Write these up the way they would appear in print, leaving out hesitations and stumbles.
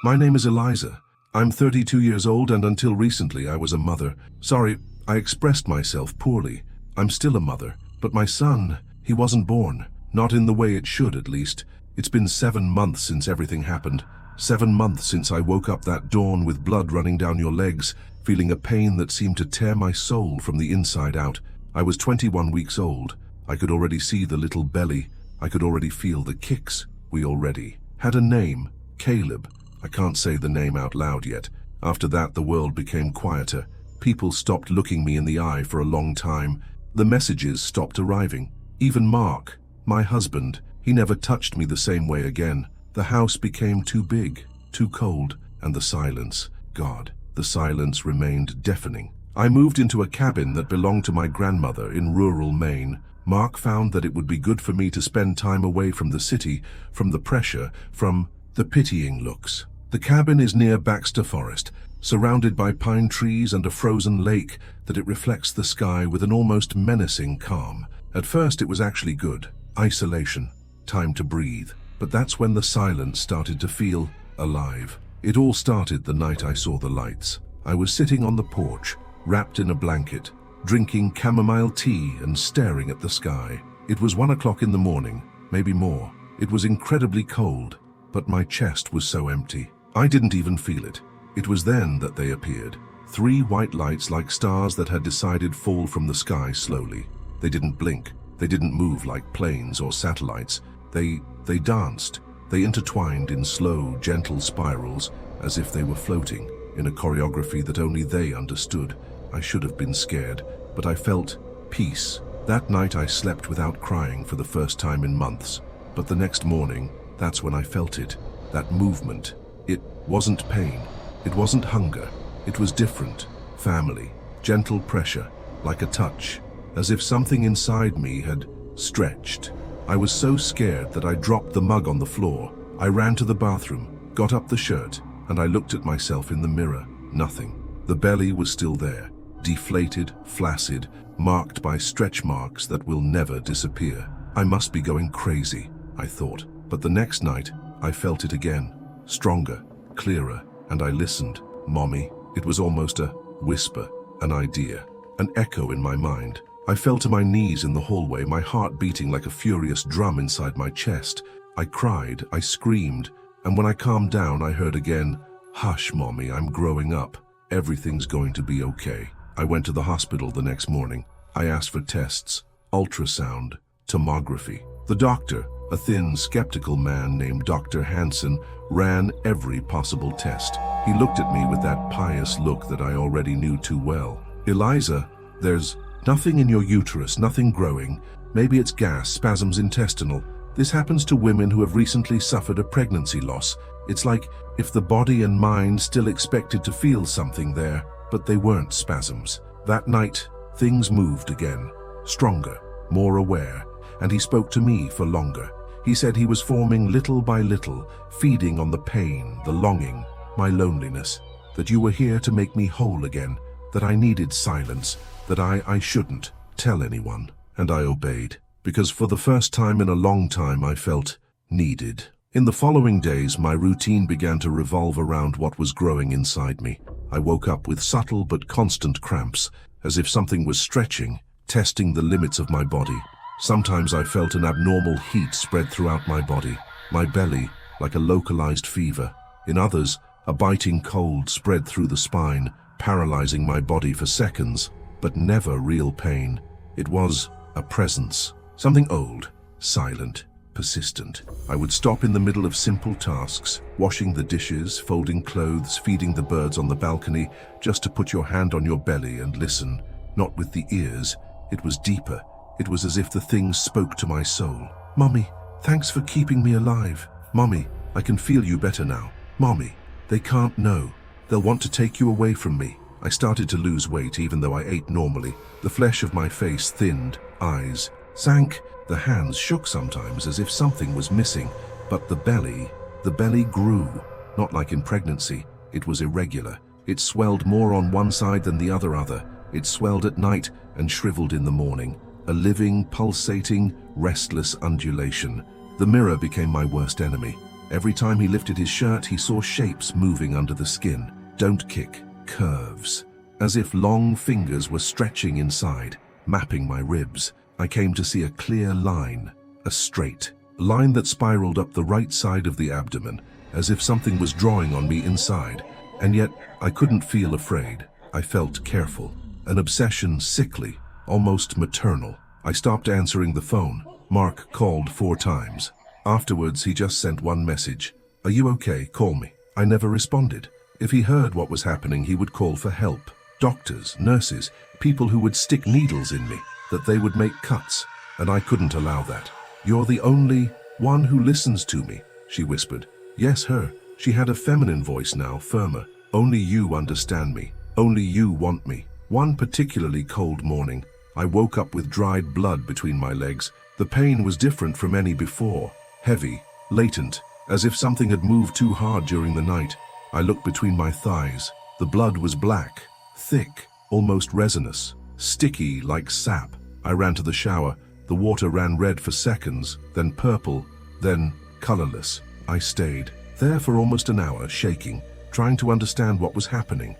My name is Eliza. I'm 32 years old and until recently I was a mother. Sorry, I expressed myself poorly. I'm still a mother, but my son, he wasn't born. Not in the way it should, at least. It's been 7 months since everything happened. 7 months since I woke up that dawn with blood running down your legs, feeling a pain that seemed to tear my soul from the inside out. I was 21 weeks old. I could already see the little belly. I could already feel the kicks. We already had a name, Caleb. I can't say the name out loud yet. After that, the world became quieter. People stopped looking me in the eye for a long time. The messages stopped arriving. Even Mark, my husband, he never touched me the same way again. The house became too big, too cold, and the silence, God, the silence remained deafening. I moved into a cabin that belonged to my grandmother in rural Maine. Mark found that it would be good for me to spend time away from the city, from the pressure, from the pitying looks. The cabin is near Baxter Forest, surrounded by pine trees and a frozen lake that it reflects the sky with an almost menacing calm. At first it was actually good. Isolation. Time to breathe. But that's when the silence started to feel alive. It all started the night I saw the lights. I was sitting on the porch, wrapped in a blanket, drinking chamomile tea and staring at the sky. It was 1 o'clock in the morning, maybe more. It was incredibly cold, but my chest was so empty. I didn't even feel it. It was then that they appeared. 3 white lights like stars that had decided fall from the sky slowly. They didn't blink. They didn't move like planes or satellites. They danced. They intertwined in slow, gentle spirals as if they were floating in a choreography that only they understood. I should have been scared, but I felt peace. That night I slept without crying for the first time in months. But the next morning, that's when I felt it. That movement. It wasn't pain. It wasn't hunger. It was different. Family. Gentle pressure. Like a touch. As if something inside me had stretched. I was so scared that I dropped the mug on the floor. I ran to the bathroom, got up the shirt, and I looked at myself in the mirror. Nothing. The belly was still there. Deflated, flaccid, marked by stretch marks that will never disappear. I must be going crazy, I thought. But the next night, I felt it again. Stronger, clearer, and I listened. Mommy. It was almost a whisper, an idea, an echo in my mind. I fell to my knees in the hallway, my heart beating like a furious drum inside my chest. I cried, I screamed, and when I calmed down, I heard again, "Hush, Mommy, I'm growing up. Everything's going to be okay." I went to the hospital the next morning. I asked for tests, ultrasound, tomography. The doctor, a thin, skeptical man named Dr. Hansen, ran every possible test. He looked at me with that pious look that I already knew too well. "Eliza, there's nothing in your uterus, nothing growing. Maybe it's gas, spasms intestinal. This happens to women who have recently suffered a pregnancy loss. It's like if the body and mind still expected to feel something there, but they weren't spasms." That night, things moved again. Stronger, more aware, and he spoke to me for longer. He said he was forming little by little, feeding on the pain, the longing, my loneliness, that you were here to make me whole again, that I needed silence, that I shouldn't tell anyone. And I obeyed, because for the first time in a long time I felt needed. In the following days, my routine began to revolve around what was growing inside me. I woke up with subtle but constant cramps, as if something was stretching, testing the limits of my body. Sometimes I felt an abnormal heat spread throughout my body, my belly, like a localized fever. In others, a biting cold spread through the spine, paralyzing my body for seconds, but never real pain. It was a presence, something old, silent, persistent. I would stop in the middle of simple tasks, washing the dishes, folding clothes, feeding the birds on the balcony, just to put your hand on your belly and listen. Not with the ears, it was deeper. It was as if the things spoke to my soul. "Mommy, thanks for keeping me alive. Mommy, I can feel you better now. Mommy, they can't know. They'll want to take you away from me." I started to lose weight even though I ate normally. The flesh of my face thinned, eyes sank, the hands shook sometimes as if something was missing. But the belly grew, not like in pregnancy. It was irregular. It swelled more on one side than the other. It swelled at night and shriveled in the morning. A living, pulsating, restless undulation. The mirror became my worst enemy. Every time he lifted his shirt, he saw shapes moving under the skin. Don't kick. Curves. As if long fingers were stretching inside, mapping my ribs. I came to see a clear line. A straight line that spiraled up the right side of the abdomen, as if something was drawing on me inside. And yet, I couldn't feel afraid. I felt careful. An obsession sickly, almost maternal. I stopped answering the phone. Mark called 4 times. Afterwards, he just sent one message. "Are you okay? Call me." I never responded. If he heard what was happening, he would call for help. Doctors, nurses, people who would stick needles in me, that they would make cuts, and I couldn't allow that. "You're the only one who listens to me," she whispered. Yes, her. She had a feminine voice now, firmer. "Only you understand me. Only you want me." One particularly cold morning, I woke up with dried blood between my legs. The pain was different from any before. Heavy, latent, as if something had moved too hard during the night. I looked between my thighs. The blood was black, thick, almost resinous, sticky like sap. I ran to the shower. The water ran red for seconds, then purple, then colorless. I stayed there for almost an hour, shaking, trying to understand what was happening.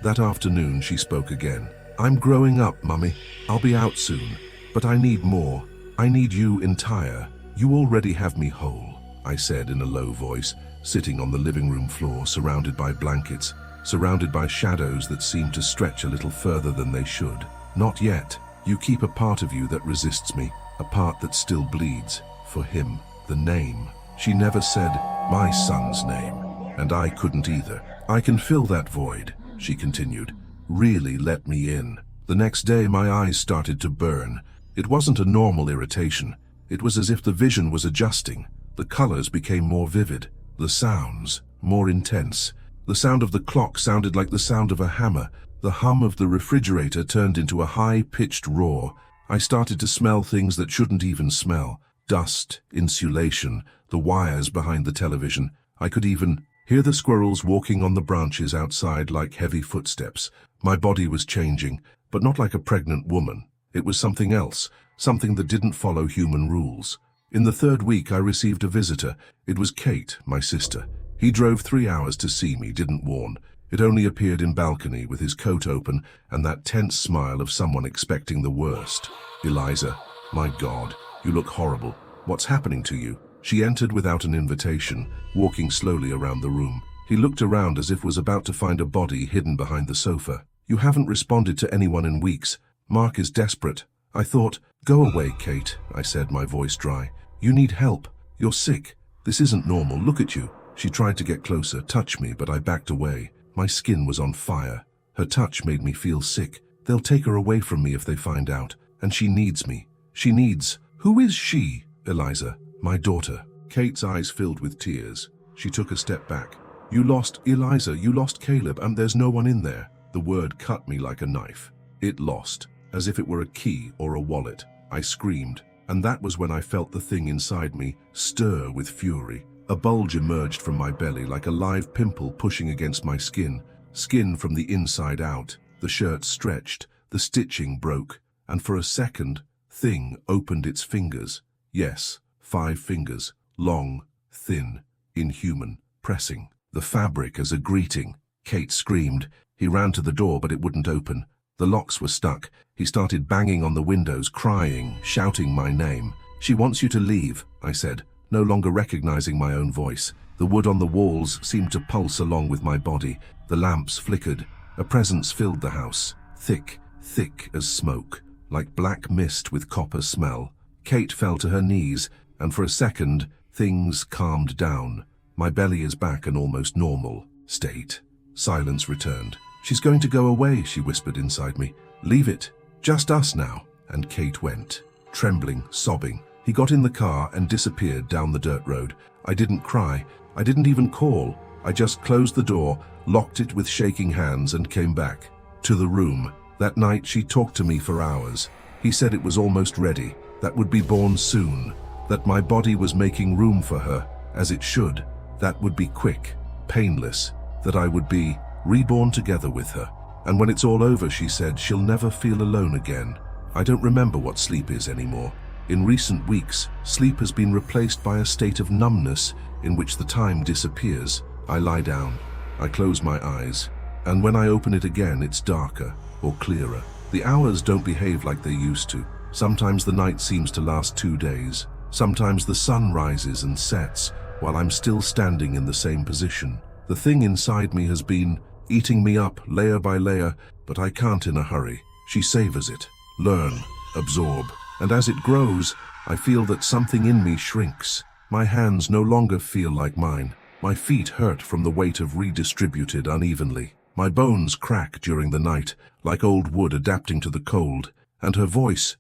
That afternoon, she spoke again. "I'm growing up, Mummy. I'll be out soon. But I need more. I need you entire. You already have me whole," I said in a low voice, sitting on the living room floor, surrounded by blankets, surrounded by shadows that seemed to stretch a little further than they should. "Not yet. You keep a part of you that resists me, a part that still bleeds. For him, the name." She never said my son's name, and I couldn't either. "I can fill that void," she continued. "Really let me in." The next day, my eyes started to burn. It wasn't a normal irritation. It was as if the vision was adjusting. The colors became more vivid. The sounds more intense. The sound of the clock sounded like the sound of a hammer. The hum of the refrigerator turned into a high-pitched roar. I started to smell things that shouldn't even smell. Dust, insulation, the wires behind the television. I could even hear the squirrels walking on the branches outside like heavy footsteps. My body was changing, but not like a pregnant woman. It was something else, something that didn't follow human rules. In the 3rd week, I received a visitor. It was Kate, my sister. He drove 3 hours to see me, didn't warn. It only appeared in balcony with his coat open and that tense smile of someone expecting the worst. "Eliza, my God, you look horrible. What's happening to you?" She entered without an invitation, walking slowly around the room. He looked around as if was about to find a body hidden behind the sofa. "You haven't responded to anyone in weeks. Mark is desperate." I thought. "Go away, Kate," I said, my voice dry. "You need help. You're sick. This isn't normal. Look at you." She tried to get closer, touch me, but I backed away. My skin was on fire. Her touch made me feel sick. They'll take her away from me if they find out. And she needs me. She needs... Who is she? "Eliza, my daughter." Kate's eyes filled with tears. She took a step back. "You lost Eliza, you lost Caleb, and there's no one in there." The word cut me like a knife. It lost, as if it were a key or a wallet. I screamed, and that was when I felt the thing inside me stir with fury. A bulge emerged from my belly like a live pimple pushing against my skin. Skin from the inside out. The shirt stretched, the stitching broke, and for a second, thing opened its fingers. Yes, 5 fingers, long, thin, inhuman, pressing the fabric as a greeting. Kate screamed. He ran to the door, but it wouldn't open. The locks were stuck. He started banging on the windows, crying, shouting my name. "She wants you to leave," I said, no longer recognizing my own voice. The wood on the walls seemed to pulse along with my body. The lamps flickered. A presence filled the house, thick, thick as smoke, like black mist with copper smell. Kate fell to her knees, and for a second, things calmed down. My belly is back an almost normal state. Silence returned. "She's going to go away," she whispered inside me. "Leave it. Just us now." And Kate went, trembling, sobbing. He got in the car and disappeared down the dirt road. I didn't cry. I didn't even call. I just closed the door, locked it with shaking hands, and came back to the room. That night she talked to me for hours. He said it was almost ready, that would be born soon, that my body was making room for her, as it should, that would be quick, painless, that I would be reborn together with her. And when it's all over, she said, she'll never feel alone again. I don't remember what sleep is anymore. In recent weeks, sleep has been replaced by a state of numbness in which the time disappears. I lie down, I close my eyes, and when I open it again, it's darker or clearer. The hours don't behave like they used to. Sometimes the night seems to last 2 days. Sometimes the sun rises and sets while I'm still standing in the same position. The thing inside me has been eating me up layer by layer, but I can't in a hurry. She savors it, learn, absorb, and as it grows, I feel that something in me shrinks. My hands no longer feel like mine. My feet hurt from the weight of redistributed unevenly. My bones crack during the night, like old wood adapting to the cold, and her voice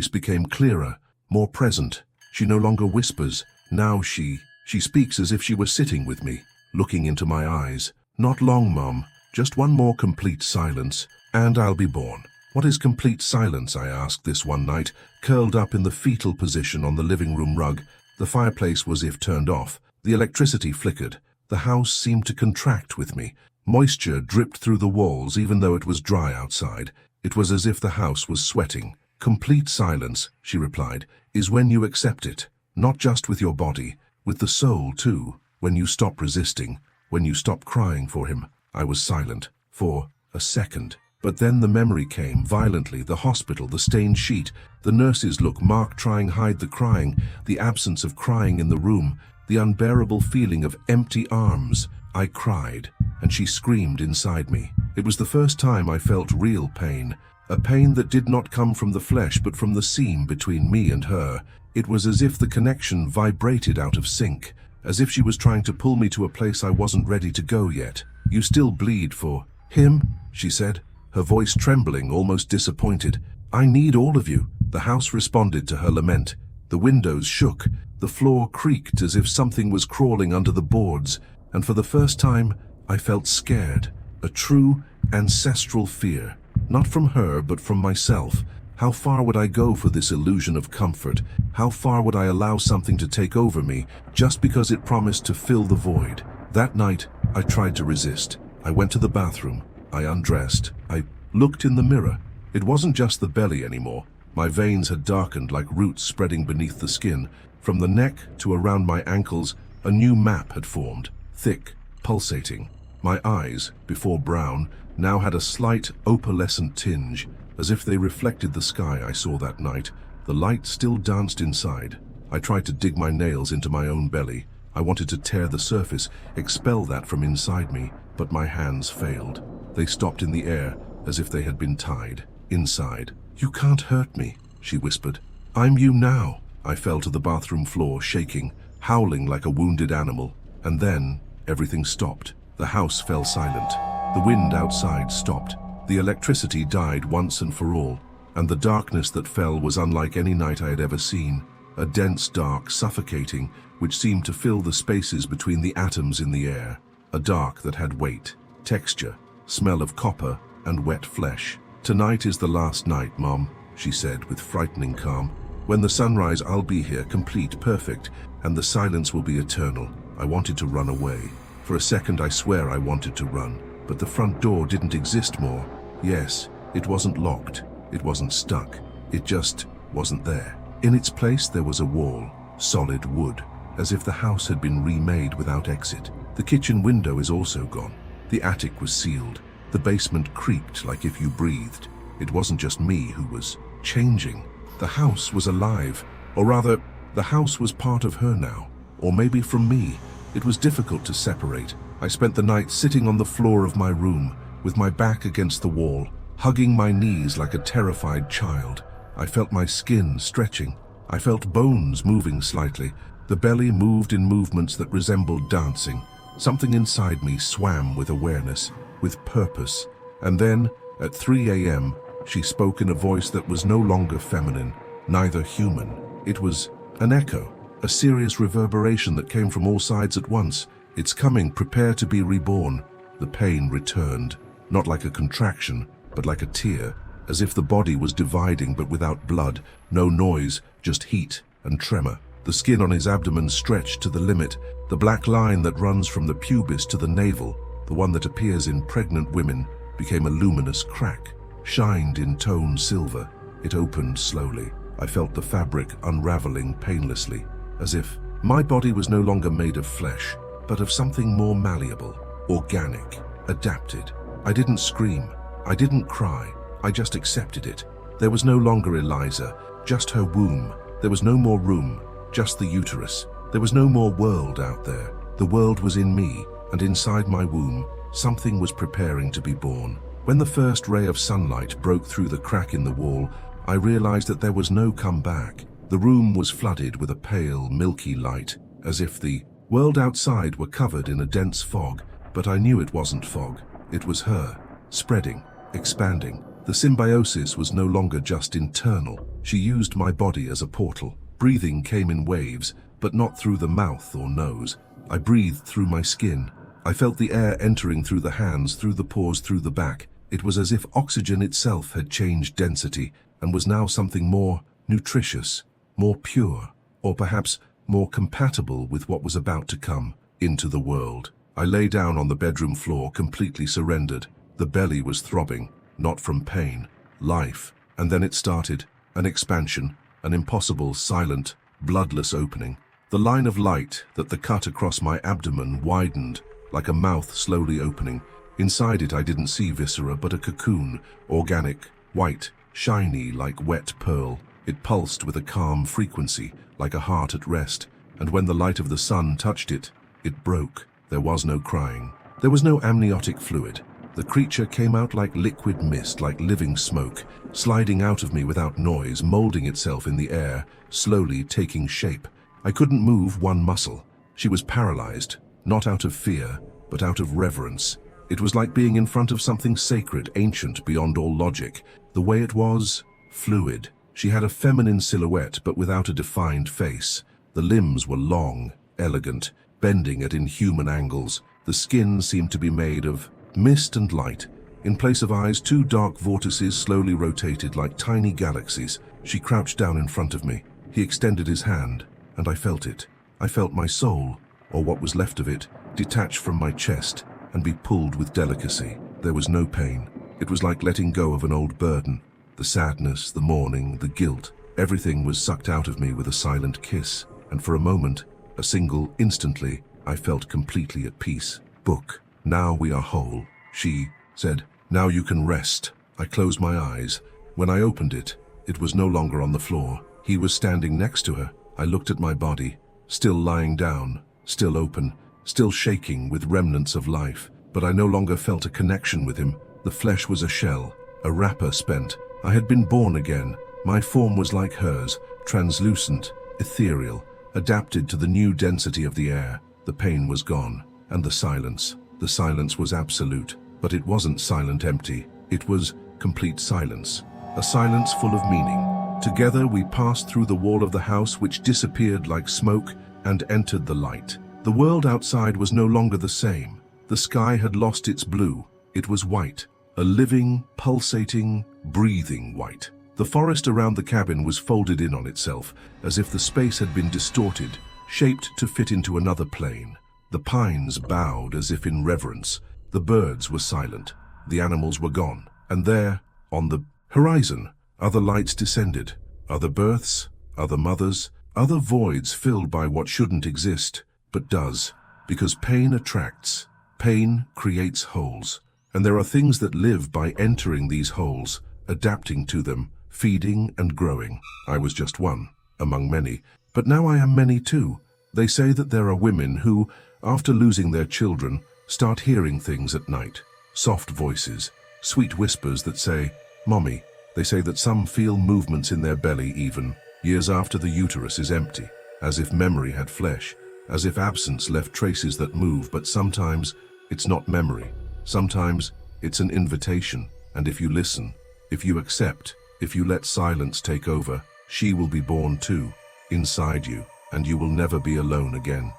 became clearer, more present. She no longer whispers. Now she speaks as if she were sitting with me, looking into my eyes. Not long, Mom. Just one more complete silence, and I'll be born. What is complete silence? I asked this one night, curled up in the fetal position on the living room rug. The fireplace was as if turned off. The electricity flickered. The house seemed to contract with me. Moisture dripped through the walls even though it was dry outside. It was as if the house was sweating. Complete silence, she replied, is when you accept it. Not just with your body, with the soul too. When you stop resisting, when you stop crying for him. I was silent for a second. But then the memory came violently, the hospital, the stained sheet, the nurse's look, Mark trying hide the crying, the absence of crying in the room, the unbearable feeling of empty arms. I cried, and she screamed inside me. It was the first time I felt real pain, a pain that did not come from the flesh but from the seam between me and her. It was as if the connection vibrated out of sync, as if she was trying to pull me to a place I wasn't ready to go yet. You still bleed for him, she said, her voice trembling, almost disappointed. I need all of you. The house responded to her lament. The windows shook, the floor creaked as if something was crawling under the boards, and for the first time I felt scared, a true ancestral fear, not from her but from myself. How far would I go for this illusion of comfort? How far would I allow something to take over me just because it promised to fill the void? That night, I tried to resist. I went to the bathroom. I undressed. I looked in the mirror. It wasn't just the belly anymore. My veins had darkened like roots spreading beneath the skin. From the neck to around my ankles, a new map had formed, thick, pulsating. My eyes, before brown, now had a slight opalescent tinge, as if they reflected the sky I saw that night. The light still danced inside. I tried to dig my nails into my own belly. I wanted to tear the surface, expel that from inside me, but my hands failed. They stopped in the air, as if they had been tied, inside. You can't hurt me, she whispered. I'm you now. I fell to the bathroom floor, shaking, howling like a wounded animal. And then, everything stopped. The house fell silent. The wind outside stopped. The electricity died once and for all, and the darkness that fell was unlike any night I had ever seen. A dense dark, suffocating, which seemed to fill the spaces between the atoms in the air. A dark that had weight, texture, smell of copper, and wet flesh. Tonight is the last night, Mom, she said with frightening calm. When the sunrise, I'll be here, complete, perfect, and the silence will be eternal. I wanted to run away. For a second, I swear I wanted to run, but the front door didn't exist more. Yes, it wasn't locked. It wasn't stuck. It just wasn't there. In its place, there was a wall, solid wood, as if the house had been remade without exit. The kitchen window is also gone. The attic was sealed. The basement creaked like if you breathed. It wasn't just me who was changing. The house was alive, or rather, the house was part of her now, or maybe from me. It was difficult to separate. I spent the night sitting on the floor of my room, with my back against the wall, hugging my knees like a terrified child. I felt my skin stretching. I felt bones moving slightly. The belly moved in movements that resembled dancing. Something inside me swam with awareness, with purpose. And then, at 3 a.m., she spoke in a voice that was no longer feminine, neither human. It was an echo, a serious reverberation that came from all sides at once. It's coming, prepare to be reborn. The pain returned, not like a contraction, but like a tear, as if the body was dividing but without blood, no noise, just heat and tremor. The skin on his abdomen stretched to the limit, the black line that runs from the pubis to the navel, the one that appears in pregnant women, became a luminous crack, shined in toned silver. It opened slowly. I felt the fabric unraveling painlessly, as if my body was no longer made of flesh, but of something more malleable, organic, adapted. I didn't scream. I didn't cry. I just accepted it. There was no longer Eliza, just her womb. There was no more room, just the uterus. There was no more world out there. The world was in me, and inside my womb, something was preparing to be born. When the first ray of sunlight broke through the crack in the wall, I realized that there was no comeback. The room was flooded with a pale, milky light, as if the world outside were covered in a dense fog. But I knew it wasn't fog. It was her, spreading, expanding. The symbiosis was no longer just internal. She used my body as a portal. Breathing came in waves, but not through the mouth or nose. I breathed through my skin. I felt the air entering through the hands, through the pores, through the back. It was as if oxygen itself had changed density and was now something more nutritious, more pure, or perhaps more compatible with what was about to come into the world. I lay down on the bedroom floor, completely surrendered. The belly was throbbing, not from pain, life. And then it started, an expansion, an impossible, silent, bloodless opening. The line of light that the cut across my abdomen widened, like a mouth slowly opening. Inside it I didn't see viscera, but a cocoon, organic, white, shiny like wet pearl. It pulsed with a calm frequency, like a heart at rest, and when the light of the sun touched it, it broke. There was no crying. There was no amniotic fluid. The creature came out like liquid mist, like living smoke, sliding out of me without noise, molding itself in the air, slowly taking shape. I couldn't move one muscle. She was paralyzed, not out of fear, but out of reverence. It was like being in front of something sacred, ancient, beyond all logic. The way it was, fluid. She had a feminine silhouette, but without a defined face. The limbs were long, elegant, bending at inhuman angles. The skin seemed to be made of mist and light. In place of eyes, two dark vortices slowly rotated like tiny galaxies. She crouched down in front of me. He extended his hand, and I felt it. I felt my soul, or what was left of it, detach from my chest and be pulled with delicacy. There was no pain. It was like letting go of an old burden. The sadness, the mourning, the guilt, everything was sucked out of me with a silent kiss. And for a moment, a single instantly, I felt completely at peace. Book. Now we are whole, she said. Now you can rest. I closed my eyes. When I opened it, it was no longer on the floor. He was standing next to her. I looked at my body, still lying down, still open, still shaking with remnants of life. But I no longer felt a connection with him. The flesh was a shell, a wrapper spent. I had been born again. My form was like hers, translucent, ethereal, adapted to the new density of the air. The pain was gone, and the silence. The silence was absolute, but it wasn't silent empty. It was complete silence, a silence full of meaning. Together we passed through the wall of the house, which disappeared like smoke, and entered the light. The world outside was no longer the same. The sky had lost its blue. It was white, a living, pulsating, breathing white. The forest around the cabin was folded in on itself, as if the space had been distorted, shaped to fit into another plane. The pines bowed as if in reverence. The birds were silent. The animals were gone. And there, on the horizon, other lights descended. Other births, other mothers, other voids filled by what shouldn't exist, but does. Because pain attracts. Pain creates holes. And there are things that live by entering these holes, adapting to them, feeding and growing. I was just one, among many. But now I am many too. They say that there are women who, after losing their children, start hearing things at night. Soft voices, sweet whispers that say, "Mommy." They say that some feel movements in their belly even, years after the uterus is empty, as if memory had flesh, as if absence left traces that move. But sometimes it's not memory. Sometimes it's an invitation. And if you listen, if you accept, if you let silence take over, she will be born too, inside you, and you will never be alone again.